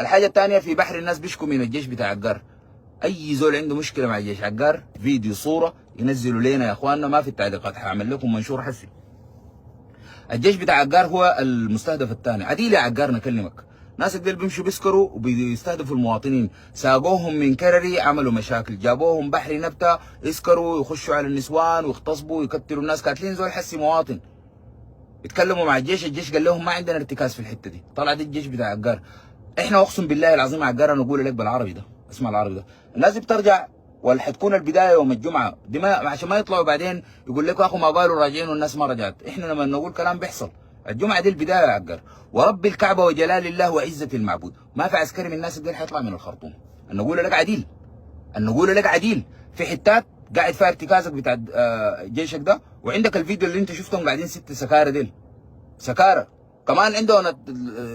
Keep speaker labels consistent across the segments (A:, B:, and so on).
A: الحاجه الثانيه، في بحر الناس بيشكوا من الجيش بتاع عقار. اي زول عنده مشكله مع الجيش عقار، فيديو صوره ينزلوا لنا يا اخواننا، ما في التعليقات، هعمل لكم منشور حسي. الجيش بتاع عقار هو المستهدف الثاني. عديل يا عقار نكلمك، ناس اللي بيمشوا بيسكروا وبيستهدفوا المواطنين، ساقوهم من كرري عملوا مشاكل، جابوهم بحري نبته يسكروا يخشوا على النسوان ويغتصبوا ويقتلوا الناس، قاتلين زول حسي مواطن. اتكلموا مع الجيش، الجيش قال لهم ما عندنا ارتكاز في الحته دي، طلع دي الجيش بتاع عقار. احنا اقسم بالله العظيم عقار، انا اقول لك بالعربي ده، اسمع العربي ده، الناس بترجع وحتكون البدايه يوم الجمعه دي، ما عشان ما يطلعوا بعدين يقول لك اخو ما قالوا راجعين والناس ما رجعت. احنا لما نقول كلام بيحصل. الجمعه دي البدايه يا عقار، ورب الكعبه وجلال الله وعزه المعبود ما في عسكري من الناس دي حيطلع من الخرطوم. انا اقول لك عديل، انا اقول لك عديل، في حتات قاعد فيها ارتكازك بتاع جيشك ده، وعندك الفيديو اللي انت شفتهم قاعدين 6 سكارى ديل، سكارى كمان عندهم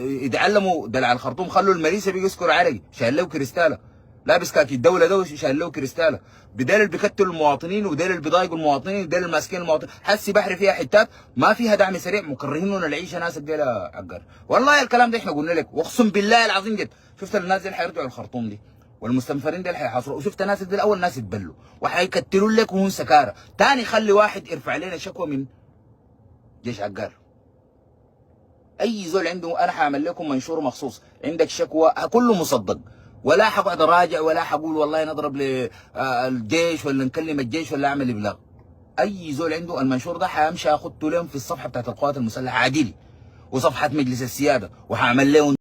A: يتعلموا دلع الخرطوم، خلوا المريسه بيسكروا عرقي، شايل له كريستاله، لابس كاكي الدوله ده شايل له كريستاله، بدل اللي بيقتلوا المواطنين وديل اللي بيضايقوا المواطنين وديل اللي ماسكين المواطنين. حسي بحري فيها حتات ما فيها دعم سريع، مكرهين العيشه ناس ديل عقر. والله الكلام ده احنا قلنا لك، واقسم بالله العظيم جد، شفت الناس دي حيرجعوا الخرطوم دي، والمستنفرين دي حيحاصروا، وشفت الناس دي اول ناس يتبلوا وحيكتلوا لك وهم سكارى. تاني خلي واحد يرفع لنا شكوى من جيش عقار. اي زول عنده، انا حاعمل لكم منشور مخصوص، عندك شكوى كله مصدق، ولا حقعد اراجع ولا حقول والله نضرب للجيش ولا نكلم الجيش ولا اعمل ابلاغ. اي زول عنده المنشور ده حامشي اخدته لهم في الصفحه بتاعت القوات المسلحه عادي، وصفحه مجلس السياده، وحاعمل لهم